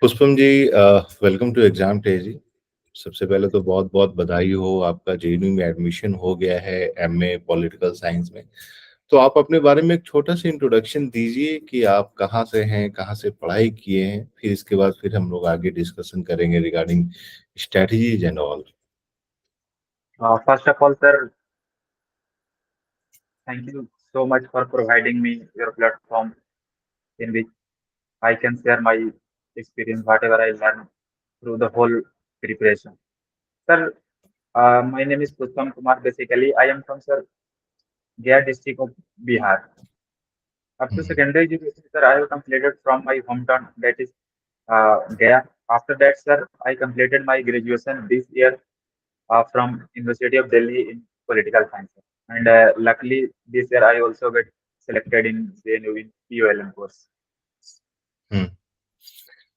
Pushpam ji, welcome to exam day ji. सबसे पहले तो बहुत बहुत बधाई हो, आपका जेएनयू में एडमिशन हो गया है एमए पॉलिटिकल साइंस में। तो आप अपने बारे में एक छोटा सा इंट्रोडक्शन दीजिए कि आप कहाँ से हैं, कहाँ से पढ़ाई किए हैं, फिर इसके बाद फिर हम लोग आगे डिस्कशन करेंगे regarding strategies and all. First of all, sir, thank you so much for providing me your platform in which I can share my experience, whatever I learned through the whole preparation. Sir, my name is Pushpam Kumar. Basically, I am from sir Gaya district of Bihar. Up to secondary education, sir, I have completed from my hometown, that is Gaya. After that, sir, I completed my graduation this year from University of Delhi in political science. And luckily, this year I also got selected in JNU in POLM course.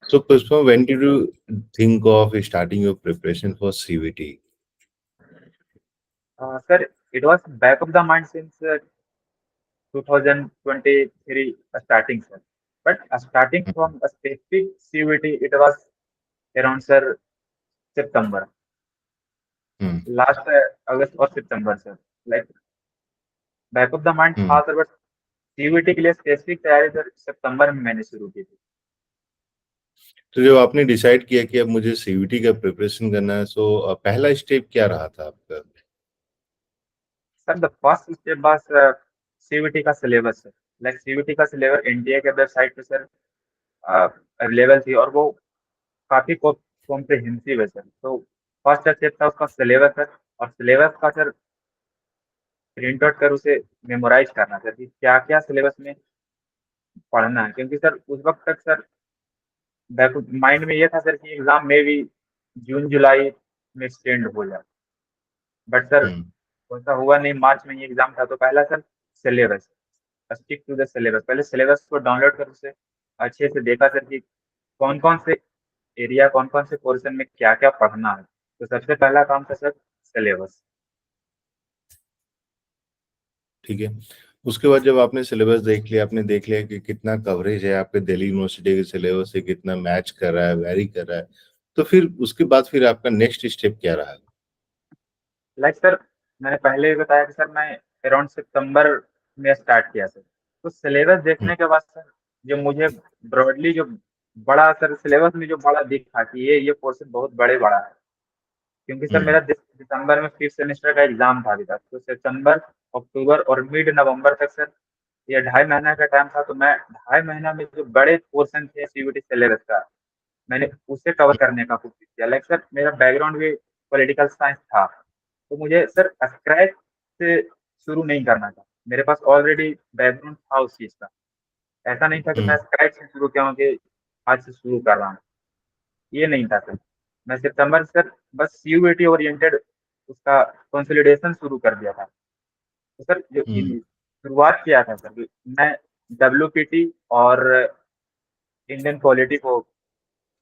So Pushpam, when did you think of starting your preparation for CVT? Sir, it was back of the mind since 2023 starting, sir. But starting from a specific CVT, it was around, sir, September, hmm last August or September, sir. Like back of the mind था हम्म sir, but CUET के लिए specific तैयारी sir सितंबर में मैंने शुरू की थी। तो जब आपने डिसाइड किया कि अब मुझे सीवीटी का प्रिपरेशन करना है, तो पहला स्टेप क्या रहा था आपका? सर द फर्स्ट स्टेप बस सीयूईटी का सिलेबस है। लाइक सीयूईटी का सिलेबस एनटीए के वेबसाइट पे सर अवेलेबल थी, और वो काफी कॉम्प्रिहेंसिव है सर। तो फर्स्ट स्टेप था उसका सिलेबस सर, और सिलेबस का सर प्रिंट आउट कर उसे मेमोराइज करना सर कि क्या क्या सिलेबस में पढ़ना है, क्योंकि सर उस वक्त तक सर बैक माइंड में ये था सर कि एग्जाम में भी जून जुलाई में एक्सटेंड हो जाए। बट सर हम्म वैसा हुआ नहीं, मार्च में ये एग्जाम था। तो पहला sir syllabus, stick to the syllabus. पहले सिलेबस को डाउनलोड कर उसे अच्छे से देखा सर कि कौन कौन से एरिया, कौन कौन से पोर्शन में क्या क्या पढ़ना है। तो सबसे पहला काम था सर सिलेबस। ठीक है। उसके बाद जब आपने सिलेबस देख लिया, आपने देख लिया कि कितना कवरेज है आपके दिल्ली यूनिवर्सिटी के सिलेबस से, कितना मैच कर रहा है, वेरी कर रहा है, तो फिर उसके बाद फिर आपका नेक्स्ट स्टेप क्या रहा? लाइक सर, मैंने पहले भी बताया कि सर मैं अराउंड सितंबर में स्टार्ट किया सर। तो सिलेबस हम्म देखने के बाद सर जो मुझे ब्रॉडली जो बड़ा सर सिलेबस में जो बड़ा दिखा कि ये पोर्शन बहुत बड़ा है। क्योंकि सर मेरा हम्म दिसंबर में फिफ्थ सेमेस्टर का एग्जाम था अभी तक। तो सितंबर, अक्टूबर और मिड नवंबर तक सर ये 2.5 महीना का टाइम था। तो मैं 2.5 महीना में जो बड़े पोर्शन थे सीयूटी सिलेबस का, मैंने उसे कवर करने का कोशिश किया। लाइक सर मेरा बैकग्राउंड भी पॉलिटिकल साइंस था, तो मुझे सर स्क्रैच से शुरू नहीं करना था। मेरे पास ऑलरेडी बैकग्राउंड था उस चीज का। ऐसा नहीं था कि मैं हम्म स्क्रैच से शुरू किया हूँ कि आज से शुरू कर रहा हूँ, ये नहीं था सर। मैं सितंबर से सर बस सीयूईटी ओरिएंटेड उसका कंसोलिडेशन शुरू कर दिया था। तो सर जो हम्म शुरुआत किया था सर, मैं डब्ल्यूपीटी और इंडियन पॉलिटी को,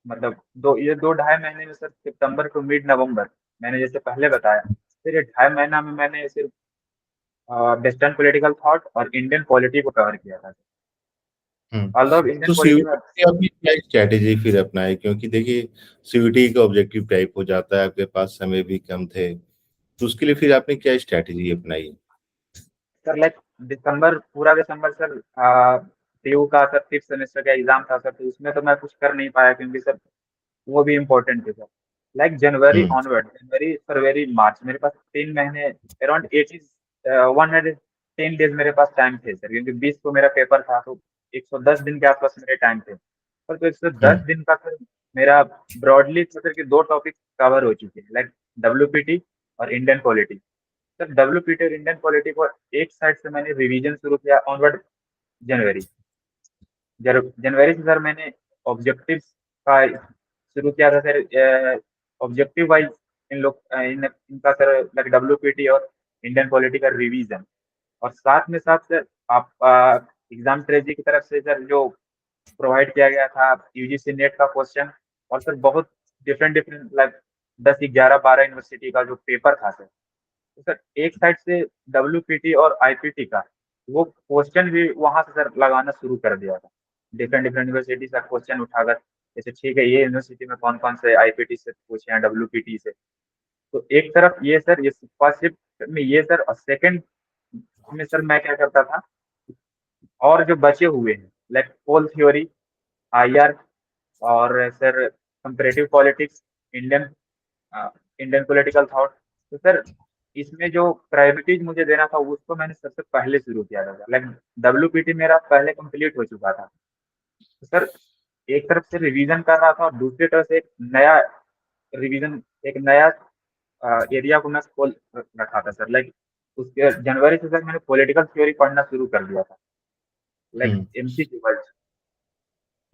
मतलब 2.5 महीने में sir September to mid November, मैंने जैसे पहले बताया, फिर ये 2.5 महीना में मैंने सिर्फ वेस्टर्न पॉलिटिकल थॉट और इंडियन पॉलिटी को कवर किया था। ऑल्दो इंडियन तो पॉलिटी सीवीटी का की आपने क्या स्ट्रैटेजी फिर अपनाई? क्योंकि देखिए, सीवीटी का ऑब्जेक्टिव टाइप हो जाता है, आपके पास समय भी कम थे, तो उसके लिए फिर आपने क्या स्ट्रैटेजी अपनाई? सर लाइक दिसंबर, पूरा दिसंबर सर पीयू का सर फिफ्थ सेमेस्टर का एग्जाम था सर। तो उसमें तो मैं कुछ कर नहीं पाया, क्योंकि सर वो भी इम्पोर्टेंट थे सर। लाइक जनवरी हम्म ऑनवर्ड, जनवरी फरवरी मार्च, मेरे पास 3 महीने, अराउंड 110 डेज मेरे पास टाइम थे सर। क्योंकि 20 को मेरा पेपर था, तो 110 दिन के आसपास मेरे टाइम थे। पर तो 110 दिन का सर मेरा ब्रॉडली सर के दो टॉपिक कवर हो चुके हैं, लाइक डब्ल्यूपीटी और इंडियन पॉलिटी। सर डब्ल्यूपीटी और इंडियन पॉलिटी को एक साइड से मैंने रिवीजन शुरू किया ऑनवर्ड जनवरी। जनवरी से सर मैंने ऑब्जेक्टिव का शुरू किया था सर। ऑब्जेक्टिव वाइज इन लोग इनका सर लाइक डब्ल्यूपीटी और इंडियन पॉलिटी का रिवीजन। और साथ में साथ सर आप एग्जाम ट्रेजी की तरफ से सर जो प्रोवाइड किया गया था यूजीसी नेट का क्वेश्चन, और सर बहुत डिफरेंट डिफरेंट लाइक 10 11 12 यूनिवर्सिटी का जो पेपर था सर। तो सर एक साइड से डब्ल्यूपीटी और आईपीटी का वो क्वेश्चन भी वहां से सर लगाना शुरू कर दिया था। डिफरेंट डिफरेंट यूनिवर्सिटी से क्वेश्चन उठाकर जैसे ठीक है ये यूनिवर्सिटी में कौन कौन से आईपीटी से पूछे हैं, डब्ल्यूपीटी से। तो एक तरफ ये सर, ये फर्स्ट शिफ्ट में ये सर, और सेकंड में सर मैं क्या करता था, और जो बचे हुए हैं लाइक पोल थ्योरी, आईआर, और sir comparative politics, Indian Indian political thought. तो सर इसमें जो प्रायोरिटीज मुझे देना था उसको मैंने सबसे पहले शुरू किया था। लाइक डब्ल्यूपीटी मेरा पहले कंप्लीट हो चुका था। तो सर एक तरफ से रिवीजन कर रहा था और दूसरी तरफ से एक नया रिवीजन, एक नया एरिया को मैं खोल रखा था सर। लाइक उसके जनवरी से सर मैंने पॉलिटिकल थ्योरी पढ़ना शुरू कर दिया था, like hmm. MCQ wise.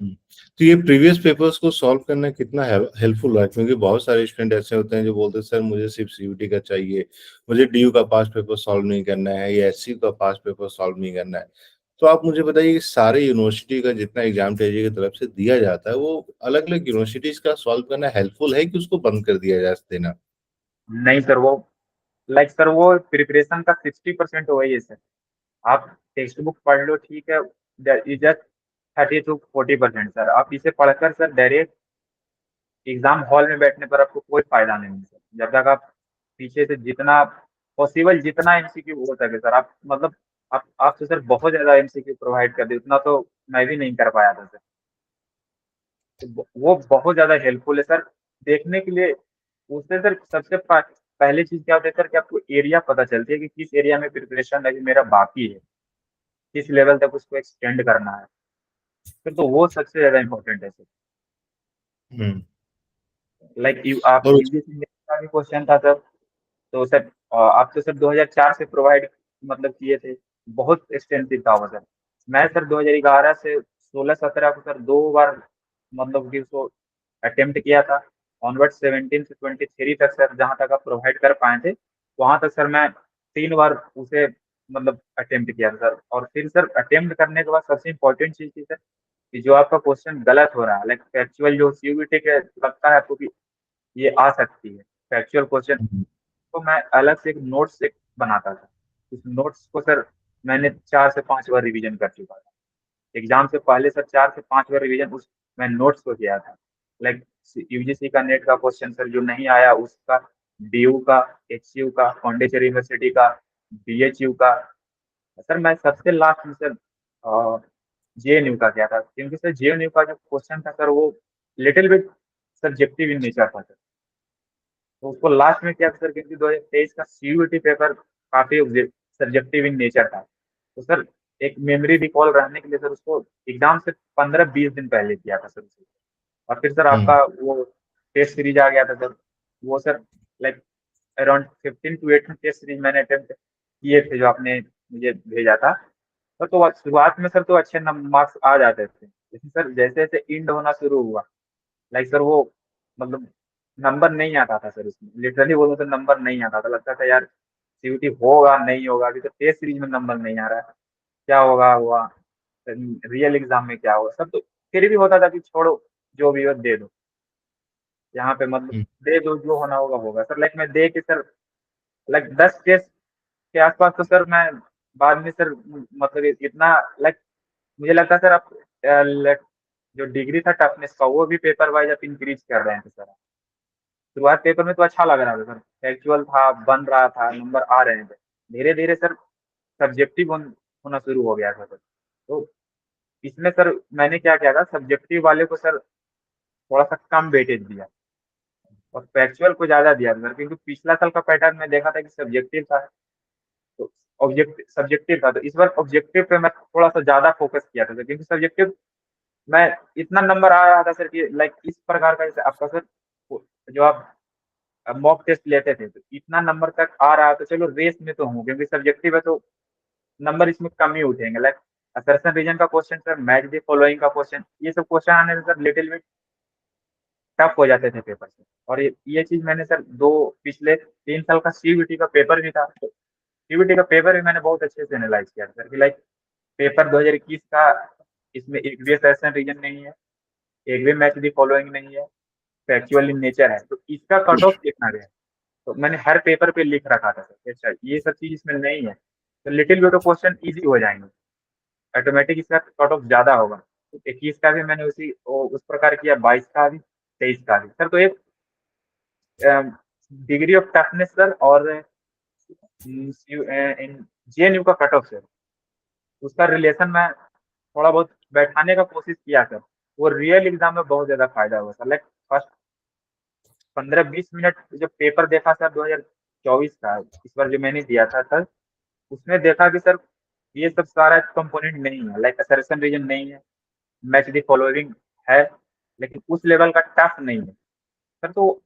Hmm. तो ये प्रीवियस पेपर्स को सॉल्व करना कितना हेल्पफुल है, क्योंकि बहुत सारे स्टूडेंट ऐसे होते हैं जो बोलते हैं सर मुझे सिर्फ सीयूटी का चाहिए, मुझे डीयू का पास्ट पेपर सॉल्व नहीं करना है या एससी का पास्ट पेपर सॉल्व नहीं करना है। तो आप मुझे बताइए कि सारे यूनिवर्सिटी का जितना एग्जाम टेजी की तरफ से दिया जाता है वो अलग अलग यूनिवर्सिटीज का सॉल्व करना हेल्पफुल है कि उसको बंद कर दिया जा देना? नहीं सर, वो लाइक सर वो प्रिपरेशन का 60% वही है सर। आप टेक्स्ट बुक पढ़ लो ठीक है, जस्ट 30 to 40% सर। आप इसे पढ़कर सर डायरेक्ट एग्जाम हॉल में बैठने पर आपको कोई फायदा नहीं है सर, जब तक आप पीछे से जितना पॉसिबल जितना एमसीक्यू हो सके सर आप मतलब आप तो सर बहुत ज्यादा एमसीक्यू प्रोवाइड कर दे, उतना तो मैं भी नहीं कर पाया था सर। तो वो बहुत ज्यादा हेल्पफुल है सर देखने के लिए। उससे सर सबसे पहले चीज क्या होता है सर कि आपको एरिया पता चलती है कि किस एरिया में प्रिपरेशन अभी मेरा बाकी है, किस लेवल तक उसको एक्सटेंड करना है। फिर तो वो सबसे ज्यादा इम्पोर्टेंट है सर। हम्म। लाइक आप और यूजीसी का भी क्वेश्चन था सर। तो सर आप तो सर 2004 से प्रोवाइड मतलब किए थे, बहुत एक्सटेंसिव था वो सर। मैं सर 2011 से 16-17 को सर 2 बार मतलब कि उसको अटेम्प्ट किया था। ऑनवर्ड 17 से 23 तक सर जहाँ तक आप प्रोवाइड कर पाए थे वहां तक सर मैं 3 बार उसे मतलब अटेम्प्ट किया था सर। और फिर सर अटेम्प्ट करने के बाद सबसे इम्पोर्टेंट चीज थी सर कि जो आपका क्वेश्चन गलत हो रहा है, लाइक फैक्चुअल जो सीयूबीटी के लगता है आपको कि ये आ सकती है फैक्चुअल क्वेश्चन, तो मैं अलग से एक नोट्स एक बनाता था। उस नोट्स को सर मैंने 4 से 5 बार रिवीजन कर चुका था। एग्जाम से पहले सर 4 से 5 बार रिवीजन उस मैं नोट्स को किया था। लाइक यूजीसी का नेट का क्वेश्चन सर जो नहीं आया उसका, डीयू का, एचयू का, पौंडीचेरी यूनिवर्सिटी का, बीएचयू का। सर मैं सबसे लास्ट में सर जेएनयू का किया था, क्योंकि सर जेएनयू का जो क्वेश्चन था सर वो little bit subjective in nature था सर। तो उसको लास्ट में किया सर क्योंकि 2023 का सीयूईटी पेपर काफी सब्जेक्टिव इन नेचर था। तो सर एक मेमोरी रिकॉल रहने के लिए सर उसको एग्जाम से 15-20 दिन पहले किया था सर उसे। और फिर सर हम्म। आपका वो टेस्ट सीरीज आ गया था सर। वो sir like around 15 to 18 test series मैंने अटेम्प्ट किए थे जो आपने मुझे भेजा था। तो शुरुआत में सर तो अच्छे मार्क्स आ जाते थे, लेकिन सर जैसे जैसे इंड होना शुरू हुआ, लाइक सर वो मतलब नंबर नहीं आता था सर उसमें। लिटरली बोलो तो नंबर नहीं आता था, लगता था यार सीयूटी होगा नहीं होगा, अभी तो टेस्ट सीरीज में नंबर नहीं आ रहा है, क्या होगा हुआ, रियल एग्जाम में क्या होगा सब। तो फिर भी होता था कि छोड़ो जो भी हो दे दो, यहाँ पे मतलब हम्म। दे दो जो होना होगा होगा सर। लाइक मैं दे के सर लाइक 10 टेस्ट के आसपास तो सर मैं बाद में सर मतलब इतना लाइक मुझे लगता सर आप जो डिग्री था टफनेस का वो भी पेपर वाइज आप इंक्रीज कर रहे हैं सर। शुरुआत पेपर में तो अच्छा लग रहा था सर, फैक्चुअल था, बन रहा था, नंबर आ रहे थे। धीरे धीरे सर सब्जेक्टिव होना शुरू हो गया था सर। तो इसमें सर मैंने क्या किया था, सब्जेक्टिव वाले को सर थोड़ा सा कम वेटेज दिया और फैक्चुअल को ज्यादा दिया था सर, क्योंकि पिछला साल का पैटर्न में देखा था कि सब्जेक्टिव था तो ऑब्जेक्टिव सब्जेक्टिव था, तो इस बार ऑब्जेक्टिव पे मैं थोड़ा सा ज्यादा फोकस किया था सर, क्योंकि सब्जेक्टिव मैं इतना नंबर आ रहा था सर कि लाइक इस प्रकार का जैसे आपका सर जो आप मॉक टेस्ट लेते थे तो इतना नंबर तक आ रहा तो चलो रेस में तो हूँ, क्योंकि सब्जेक्टिव है तो नंबर इसमें कम ही उठेंगे। लाइक असर्शन रीजन का question sir, match the following का क्वेश्चन, ये सब क्वेश्चन आने से सर लिटिल बिट टफ हो जाते थे पेपर से। और ये चीज मैंने सर दो पिछले 3 साल का सीबीटी का पेपर भी था, तो सीबीटी का पेपर भी मैंने बहुत अच्छे से एनालाइज किया था सर कि लाइक पेपर 2021 का, इसमें एक भी असर्शन रीजन नहीं है, एक भी मैच द फॉलोइंग नहीं है, फैक्चुअल इन नेचर है, तो इसका कट ऑफ कितना गया। तो मैंने हर पेपर पे लिख रखा था सर अच्छा ये सब चीज इसमें नहीं है, तो little bit of question easy हो जाएंगे, ऑटोमेटिक इसका कट ऑफ ज्यादा होगा। 21 का भी मैंने उस प्रकार किया, 22 का भी, 23 का भी सर। तो एक डिग्री ऑफ टफनेस सर, और इन जेएनयू का कट ऑफ सर, उसका रिलेशन मैं थोड़ा बहुत बैठाने का कोशिश किया सर। वो रियल एग्जाम में बहुत ज्यादा फायदा हुआ सर। लाइक फर्स्ट 15-20 मिनट जब पेपर देखा सर 2024 का, इस बार जो मैंने दिया था सर, उसमें देखा कि सर ये सब सारा कंपोनेंट नहीं है, लाइक असर्शन रीजन नहीं है, मैच द फॉलोइंग है, लेकिन उस लेवल का टफ नहीं है सर। तो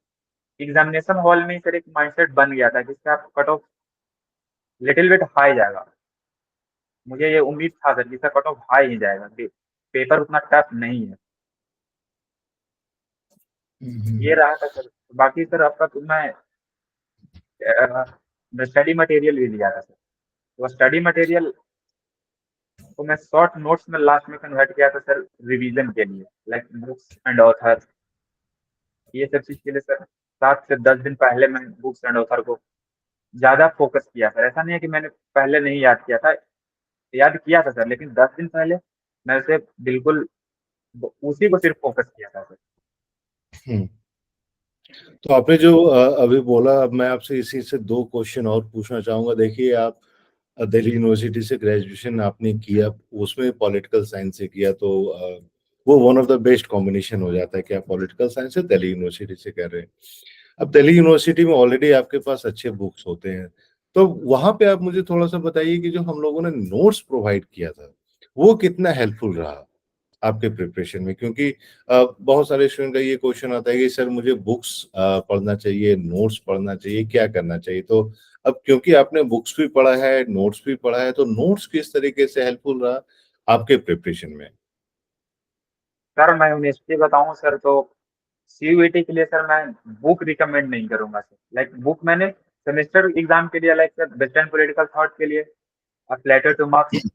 एग्जामिनेशन हॉल में सर एक माइंडसेट बन गया था कि इसका cut off little bit high जाएगा। मुझे ये उम्मीद था सर कि इसका कट ऑफ हाई ही जाएगा, पेपर उतना टफ नहीं है। ये रहा था सर। बाकी सर आपका तो मैं स्टडी मटेरियल भी लिया था सर। तो स्टडी मटेरियल को मैं शॉर्ट नोट्स में लास्ट में कन्वर्ट किया था सर, रिवीजन के लिए, लाइक बुक्स एंड ऑथर। ये सब चीज के लिए सर 7 से 10 दिन पहले मैं बुक्स एंड ऑथर को ज्यादा फोकस किया सर। ऐसा नहीं है कि मैंने पहले नहीं याद किया था, याद किया था सर, लेकिन 10 दिन पहले मैं उसे बिल्कुल उसी को सिर्फ फोकस किया था सर। हम्म। तो आपने जो अभी बोला, अब मैं आपसे इसी से दो क्वेश्चन और पूछना चाहूंगा। देखिए, आप दिल्ली यूनिवर्सिटी से ग्रेजुएशन आपने किया, उसमें पॉलिटिकल साइंस से किया, तो वो one of the best combination हो जाता है कि आप पॉलिटिकल साइंस से दिल्ली यूनिवर्सिटी से कर रहे हैं। अब दिल्ली यूनिवर्सिटी में ऑलरेडी आपके पास अच्छे बुक्स होते हैं, तो वहां पे आप मुझे थोड़ा सा बताइए कि जो हम लोगों ने नोट्स प्रोवाइड किया था वो कितना हेल्पफुल रहा आपके प्रिपरेशन में। क्योंकि बहुत सारे स्टूडेंट का ये क्वेश्चन आता है कि सर मुझे बुक्स पढ़ना चाहिए, नोट्स पढ़ना चाहिए, क्या करना चाहिए। तो अब क्योंकि आपने बुक्स भी पढ़ा है, नोट्स भी पढ़ा है, तो नोट्स किस तरीके से हेल्पफुल रहा आपके प्रिपरेशन में? सर मैं ऑनेस्टली बताऊं सर, तो सीयूईटी के लिए सर मैं बुक रिकमेंड नहीं करूंगा सर। लाइक बुक मैंने सेमेस्टर एग्जाम के लिए, like sir western political thought के लिए, प्लेटो टू मार्क्स,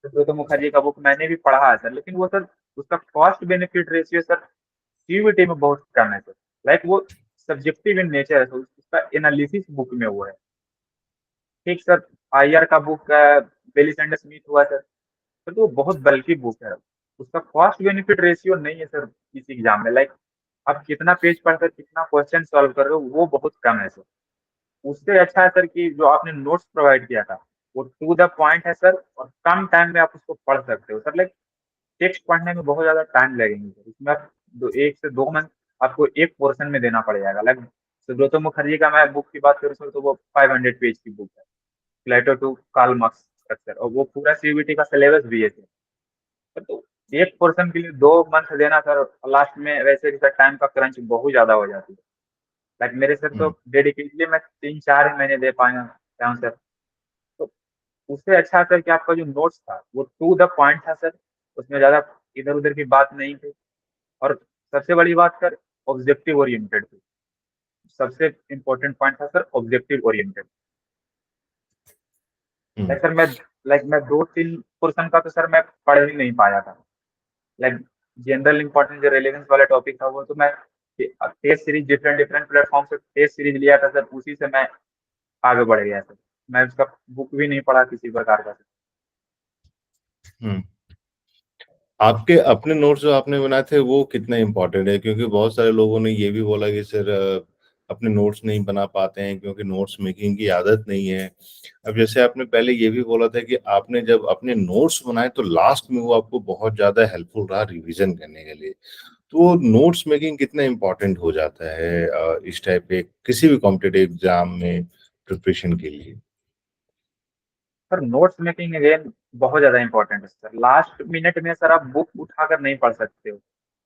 सुब्रतो मुखर्जी का बुक मैंने भी पढ़ा है सर, लेकिन वो सर उसका cost benefit ratio sir CUET में बहुत कम है सर। लाइक वो सब्जेक्टिव इन नेचर है, तो उसका एनालिसिस बुक में हुआ है। ठीक सर, आईआर का बुक बेली सैंडर स्मिथ हुआ सर, तो वो बहुत बल्कि बुक है। उसका कॉस्ट बेनिफिट रेशियो नहीं है सर इस एग्जाम में। लाइक आप कितना पेज पढ़कर कितना क्वेश्चन सॉल्व कर रहे हो, वो बहुत कम है सर। उससे अच्छा है सर कि जो आपने नोट्स प्रोवाइड किया था वो टू द पॉइंट है सर, और कम टाइम में आप उसको पढ़ सकते हो सर। लाइक टेक्स्ट पढ़ने में बहुत ज्यादा टाइम लगेंगे सर, इसमें आप 1 से 2 मंथ आपको एक पोर्शन में देना पड़ जाएगा। लाइक सुब्रतो मुखर्जी का मैं बुक की बात करूँ सर, तो वो 500 पेज की बुक है, प्लेटो टू कार्ल मार्क्स स्ट्रक्चर, और वो पूरा सीयूईटी का सिलेबस भी है सर। तो एक पोर्शन के लिए 2 मंथ देना सर, लास्ट में वैसे भी सर टाइम का क्रंच बहुत ज्यादा हो जाती है। लाइक मेरे सर तो हम्म। डेडिकेटली मैं 3-4 महीने दे पाया हूँ सर। तो उससे अच्छा सर कि आपका जो नोट्स था वो टू द पॉइंट था सर, उसमें ज्यादा इधर उधर की बात नहीं थी। और सबसे बड़ी बात सर, ऑब्जेक्टिव ओरिएंटेड थी। सबसे इम्पोर्टेंट पॉइंट था सर ऑब्जेक्टिव ओरिएंटेड। हम्म। लाइक सर मैं 2-3 पोर्शन का तो सर मैं पढ़ ही नहीं पाया था। लाइक जनरल इंपॉर्टेंट जो रेलेवेंस वाला टॉपिक था वो तो मैं test series, different different platform से टेस्ट सीरीज लिया था सर, उसी से मैं आगे बढ़ गया सर। मैं उसका बुक भी नहीं पढ़ा किसी प्रकार का सर। हम्म। आपके अपने नोट्स जो आपने बनाए थे वो कितना इम्पोर्टेंट है? क्योंकि बहुत सारे लोगों ने ये भी बोला कि सर अपने नोट्स नहीं बना पाते हैं क्योंकि नोट्स मेकिंग की आदत नहीं है। अब जैसे आपने पहले ये भी बोला था कि आपने जब अपने नोट्स बनाए तो लास्ट में वो आपको बहुत ज्यादा हेल्पफुल रहा रिवीजन करने के लिए। तो नोट्स मेकिंग कितना इम्पोर्टेंट हो जाता है इस टाइप के किसी भी कॉम्पिटेटिव एग्जाम में प्रिपरेशन के लिए? सर नोट्स मेकिंग अगेन बहुत ज्यादा इंपॉर्टेंट है सर। लास्ट मिनट में सर आप बुक उठाकर नहीं पढ़ सकते हो।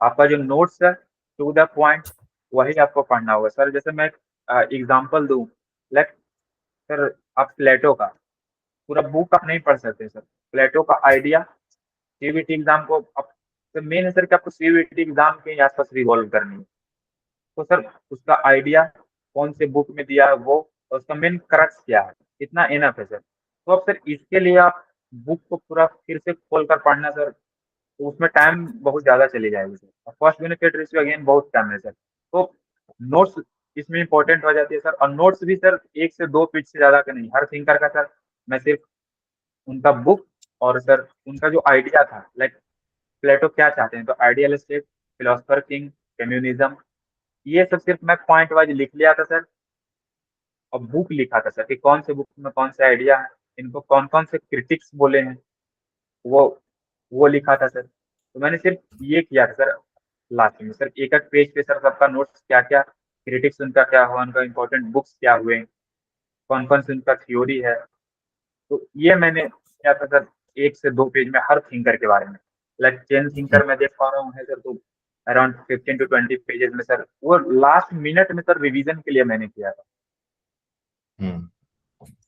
आपका जो नोट्स है टू द पॉइंट, वही आपको पढ़ना होगा सर। जैसे मैं एग्जांपल दूं, लाइक सर आप प्लेटो का पूरा बुक आप नहीं पढ़ सकते सर। प्लेटो का आइडिया सीयूईटी एग्जाम को आप, तो मेन है सर कि आपको सीयूईटी एग्जाम के आसपास रिवॉल्व करनी है। तो सर उसका आइडिया कौन से बुक में दिया है वो, और उसका मेन क्रक्स क्या है, इतना इनफ है सर। तो अब सर इसके लिए आप बुक को पूरा फिर से खोल कर पढ़ना सर, तो उसमें टाइम बहुत ज्यादा चली जाएगी सर, और कॉस्ट बेनिफिट रेशियो अगेन बहुत कम है सर। तो नोट्स इसमें इंपॉर्टेंट हो जाती है सर। और नोट्स भी सर 1 से 2 पेज से ज्यादा का नहीं, हर थिंकर का सर मैं सिर्फ उनका बुक और सर उनका जो आइडिया था, लाइक प्लेटो क्या चाहते हैं, तो ideal state, philosopher king, communism, ये सब सिर्फ मैं पॉइंट वाइज लिख लिया था सर, और बुक लिखा था सर कि कौन से बुक में कौन से आइडिया है, इनको कौन कौन से क्रिटिक्स बोले हैं, वो वो लिखा था सर। तो मैंने सिर्फ ये किया था सर। लास्ट में सर एक एक पेज पे सर सबका नोट्स क्या क्या, क्रिटिक्स उनका क्या हुआ, उनका इंपॉर्टेंट बुक्स क्या हुए, कौन कौन सी उनका थ्योरी है, तो ये मैंने किया था सर। 1 से 2 पेज में हर थिंकर के बारे में, लाइक चेन हम्म, थिंकर मैं देख पा रहा हूँ है सर, तो अराउंड 15 to 20 पेजेस में सर, वो लास्ट मिनट में सर रिवीजन के लिए मैंने किया था। हम्म,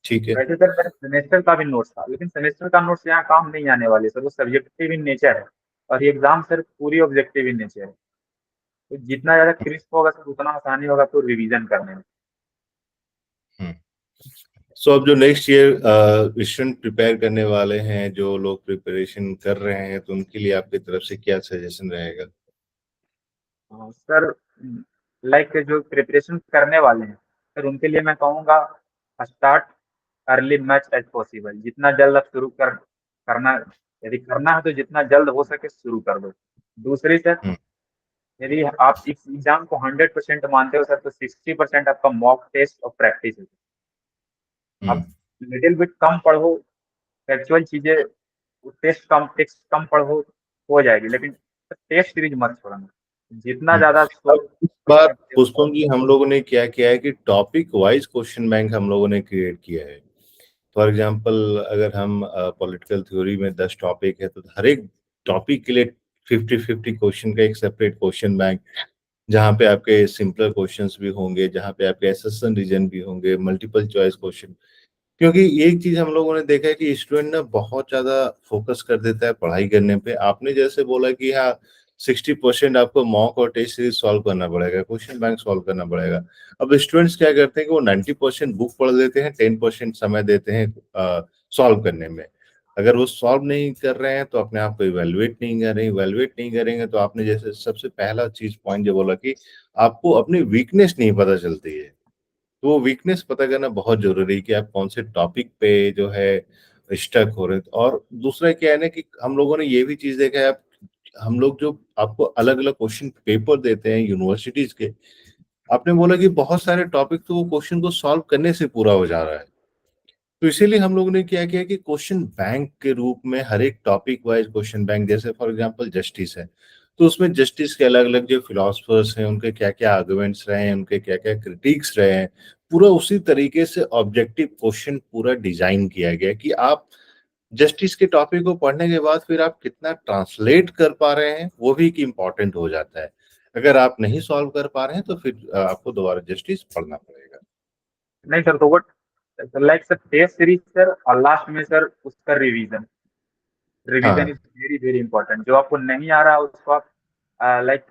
ठीक है। वैसे सर मेरा सेमेस्टर का भी नोट्स था, लेकिन सेमेस्टर का नोट्स यहाँ काम नहीं आने वाले सर, वो सब्जेक्टिव इन नेचर है, और ये एग्जाम सर पूरी ऑब्जेक्टिव इन नेचर है, तो जितना ज्यादा क्रिस्प होगा सर उतना आसानी होगा तो रिवीजन करने में। हम्म। सो अब जो नेक्स्ट ईयर स्टूडेंट प्रिपेयर करने वाले हैं, जो लोग प्रिपरेशन कर रहे हैं, तो उनके लिए आपकी तरफ से क्या सजेशन रहेगा? सर लाइक जो प्रिपरेशन करने वाले हैं सर, उनके लिए मैं कहूँगा start early much as possible, जितना जल्द आप शुरू करना, यदि करना है तो जितना जल्द हो सके शुरू कर दो। दूसरी सर, हम्म, यदि आप इस एग्जाम को 100% मानते हो सर, तो 60% आपका मॉक टेस्ट और प्रैक्टिस है। हम्म, आप लिटिल बिट कम पढ़ो, फैक्चुअल चीजें, टेक्स्ट कम पढ़ो, हो जाएगी, लेकिन टेस्ट सीरीज मत छोड़ना, जितना हम्म। ज्यादा अब सोच इस पढ़ बार सकते हो। पुष्पम जी, हम लोगों ने क्या किया है कि टॉपिक वाइज क्वेश्चन बैंक हम लोगों ने क्रिएट किया है। फॉर एग्जाम्पल, अगर हम पॉलिटिकल थ्योरी में 10 टॉपिक है, तो हर एक टॉपिक के लिए 50-50 क्वेश्चन का एक सेपरेट क्वेश्चन बैंक, जहाँ पे आपके सिंपलर क्वेश्चंस भी होंगे, जहाँ पे आपके एसेशन रीजन भी होंगे, मल्टीपल चॉइस क्वेश्चन। क्योंकि एक चीज हम लोगों ने देखा है कि स्टूडेंट ना बहुत ज्यादा फोकस कर देता है पढ़ाई करने पे। आपने जैसे बोला कि हाँ, 60% आपको मॉक और टेस्ट सीरीज सॉल्व करना पड़ेगा, क्वेश्चन बैंक सॉल्व करना पड़ेगा। अब स्टूडेंट्स क्या करते हैं कि वो 90% बुक पढ़ लेते हैं, 10% समय देते हैं सॉल्व करने में। अगर वो सॉल्व नहीं कर रहे हैं तो अपने आप को इवेलुएट नहीं कर रहे, इवेलुएट नहीं करेंगे तो आपने जैसे सबसे पहला चीज पॉइंट जो बोला कि आपको अपनी वीकनेस नहीं पता चलती है। तो वो वीकनेस पता करना बहुत जरूरी है कि आप कौन से टॉपिक पे जो है स्टक हो रहे हैं। और दूसरा क्या है ना कि हम लोगों ने ये भी चीज देखा है, आप हम लोग जो आपको अलग अलग क्वेश्चन पेपर देते हैं यूनिवर्सिटीज के, आपने बोला कि बहुत सारे टॉपिक तो वो क्वेश्चन को सॉल्व करने से पूरा हो जा रहा है। तो इसीलिए हम लोगों ने क्या किया कि क्वेश्चन बैंक के रूप में हर एक टॉपिक वाइज क्वेश्चन बैंक, जैसे फॉर एग्जांपल जस्टिस है, तो उसमें जस्टिस के अलग अलग जो फिलोसफर्स हैं, उनके क्या क्या आर्गुमेंट्स रहे हैं, उनके क्या क्या क्रिटिक्स रहे हैं, पूरा उसी तरीके से ऑब्जेक्टिव क्वेश्चन पूरा डिजाइन किया गया कि आप जस्टिस के टॉपिक को पढ़ने के बाद फिर आप कितना ट्रांसलेट कर पा रहे हैं, वो भी एक इम्पॉर्टेंट हो जाता है। अगर आप नहीं सॉल्व कर पा रहे हैं तो फिर आपको दोबारा जस्टिस पढ़ना पड़ेगा। नहीं सर, तो वो like sir test series sir, और लास्ट में सर उसका रिवीजन, रिवीजन हाँ। Is very very important. जो आपको नहीं आ रहा उसको आप लाइक,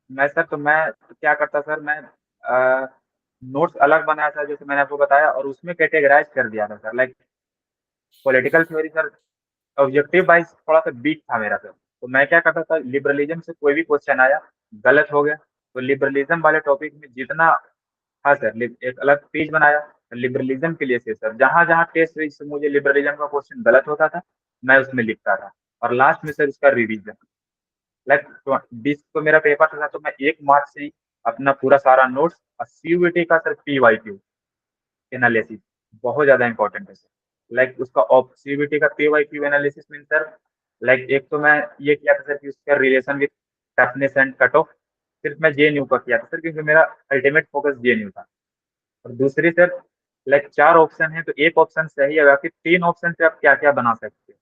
मैं सर तो मैं क्या करता सर, मैं नोट्स अलग बनाया था जैसे मैंने आपको बताया, और उसमें कैटेगराइज कर दिया था sir. Like political theory sir objective wise थोड़ा सा वीक था मेरा सर, तो मैं क्या करता था, लिबरलिज्म से कोई भी क्वेश्चन आया गलत हो गया, तो लिबरलिज्म वाले टॉपिक में जितना, हाँ सर, एक अलग पेज बनाया लिबरलिज्म के लिए से सर, जहां जहां टेस्ट से मुझे लिबरलिज्म का क्वेश्चन गलत होता था, मैं उसमें लिखता था, और लास्ट में सर उसका रिवीजन। लाइक 20 को मेरा पेपर था, तो मैं 1 मार्च से ही अपना पूरा सारा नोट्स, और सीयूईटी का सर पीवाईक्यू एनालिसिस बहुत ज्यादा इंपॉर्टेंट है सर। लाइक उसका सीयूईटी का PYQ analysis mean sir, like एक तो मैं ये किया था सर कि उसका relation with toughness and cut off, सिर्फ मैं जेएनयू का किया था सर, क्योंकि मेरा अल्टीमेट फोकस जेएनयू था। और दूसरी सर, लाइक 4 ऑप्शन है तो एक ऑप्शन सही है, बाकी 3 ऑप्शन से आप क्या क्या बना सकते हैं।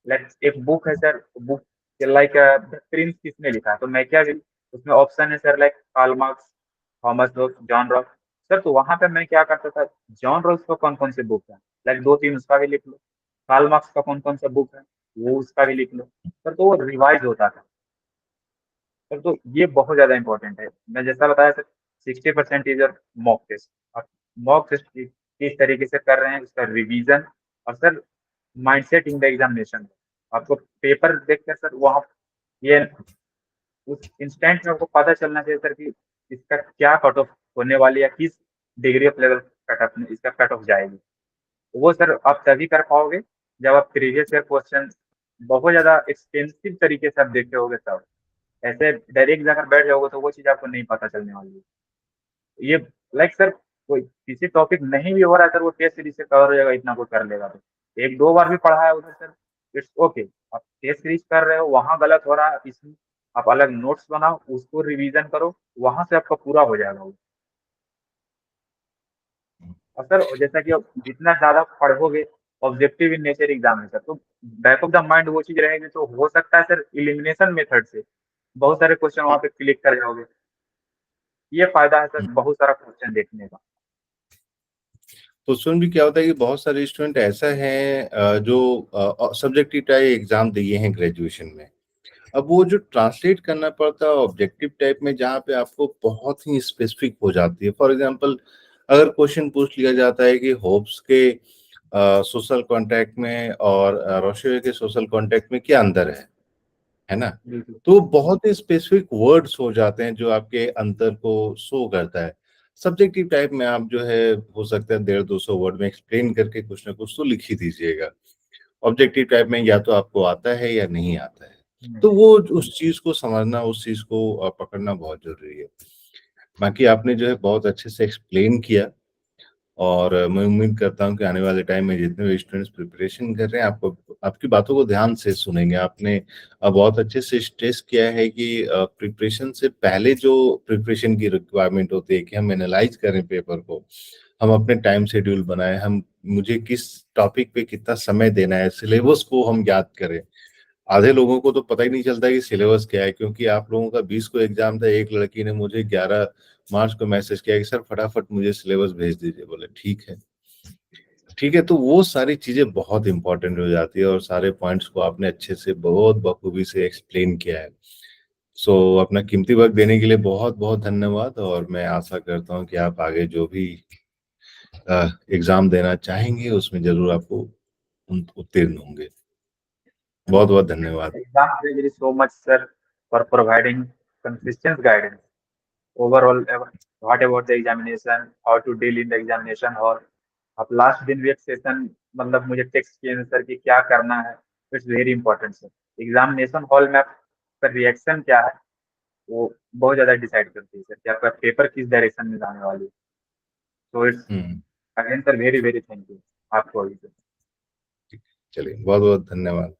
लाइक एक बुक है sir, book like the prince किसने लिखा है, तो मैं क्या, उसमें ऑप्शन है sir like Karl Marx, Thomas Hobbes, John Rawls. Sir तो वहां पे मैं क्या करता था, जॉन रॉल्स का कौन कौन से बुक है, लाइक 2-3 उसका भी लिख लो, कार्ल मार्क्स का कौन कौन सा बुक है वो उसका भी लिख लो सर, तो वो रिवाइज होता था सर। तो ये बहुत ज्यादा इंपॉर्टेंट है, मैं जैसा बताया सर, 60% इज मॉक टेस्ट। आप मॉक टेस्ट किस तरीके से कर रहे हैं उसका रिवीजन, और sir mindset in the examination, आपको पेपर देखकर सर वहाँ ये उस इंस्टेंट में आपको पता चलना चाहिए सर कि इसका क्या कट ऑफ होने वाली है, किस degree of level cut off इसका कट ऑफ जाएगी। वो सर आप तभी कर पाओगे जब आप प्रीवियस ईयर क्वेश्चन बहुत ज्यादा एक्सपेंसिव तरीके से आप देखे होगे तब। ऐसे डायरेक्ट जाकर बैठ जाओगे तो वो चीज आपको नहीं पता चलने वाली है। ये लाइक सर, कोई किसी टॉपिक नहीं भी हो रहा है सर, वो टेस्ट सीरीज से कवर हो जाएगा, इतना कोई कर लेगा तो। एक दो बार भी पढ़ा है उधर सर, इट्स ओके। आप टेस्ट सीरीज कर रहे हो, वहां गलत हो रहा है, इसमें आप अलग नोट्स बनाओ, उसको रिवीजन करो, वहां से आपका पूरा हो जाएगा वो। और सर जैसा कि आप जितना ज्यादा पढ़ोगे, ऑब्जेक्टिव इन नेचर एग्जाम है सर, तो बैक ऑफ द माइंड वो चीज रहेगी, तो हो सकता है सर इलिमिनेशन मेथड से बहुत सारे क्वेश्चन वहां पे क्लिक कर जाओगे। ये फायदा है सर बहुत सारा क्वेश्चन देखने का। तो उसमें भी क्या होता है कि बहुत सारे स्टूडेंट ऐसा है जो सब्जेक्टिव टाइप एग्जाम दिए हैं ग्रेजुएशन में। अब वो जो ट्रांसलेट करना पड़ता है ऑब्जेक्टिव टाइप में, जहाँ पे आपको बहुत ही स्पेसिफिक हो जाती है। फॉर एग्जांपल, अगर क्वेश्चन पूछ लिया जाता है कि होब्स के सोशल कॉन्ट्रैक्ट में और रोशे के सोशल कॉन्ट्रैक्ट में क्या अंतर है ना? बिल्कुल। तो बहुत ही स्पेसिफिक वर्ड्स हो जाते हैं जो आपके अंतर को शो करता है। सब्जेक्टिव टाइप में आप जो है, हो सकता है 150-200 वर्ड में एक्सप्लेन करके कुछ ना कुछ तो लिख ही दीजिएगा। ऑब्जेक्टिव टाइप में या तो आपको आता है या नहीं आता है। तो वो उस चीज को समझना, उस चीज को पकड़ना बहुत जरूरी है। बाकी आपने जो है बहुत अच्छे से एक्सप्लेन किया, और मैं उम्मीद करता हूँ कि आने वाले टाइम में जितने भी स्टूडेंट्स प्रिपरेशन कर रहे हैं, आपको आपकी बातों को ध्यान से सुनेंगे। आपने बहुत अच्छे से स्ट्रेस किया है कि प्रिपरेशन से पहले जो प्रिपरेशन की रिक्वायरमेंट होती है कि हम एनालाइज करें पेपर को, हम अपने टाइम शेड्यूल बनाएं, हम मुझे किस टॉपिक पे कितना समय देना है, सिलेबस को हम याद करें। आधे लोगों को तो पता ही नहीं चलता कि सिलेबस क्या है, क्योंकि आप लोगों का 20 को एग्जाम था। एक लड़की ने मुझे 11 मार्च को मैसेज किया कि सर फटाफट मुझे सिलेबस भेज दीजिए। बोले ठीक है, ठीक है। तो वो सारी चीजें बहुत इंपॉर्टेंट हो जाती है, और सारे पॉइंट्स को आपने अच्छे से बहुत बखूबी से एक्सप्लेन किया है। सो अपना कीमती वक्त देने के लिए बहुत बहुत धन्यवाद, और मैं आशा करता हूँ कि आप आगे जो भी एग्जाम देना चाहेंगे उसमें जरूर आपको उत्तीर्ण होंगे। बहुत बहुत धन्यवाद। Exam, thank you so much, sir, for providing consistent guidance. Overall, what about the examination, how to deal in the examination hall. आप लास्ट दिन भी एक सेशन मतलब मुझे टेक्स्ट किए सर कि क्या करना है, it's very important sir. Examination hall में आपका रिएक्शन क्या है, वो बहुत ज्यादा डिसाइड करती है सर कि आपका पेपर किस डायरेक्शन में जाने वाली है। तो it's hmm. Again sir very very thank you आपको भी सर। चलिए, बहुत बहुत धन्यवाद।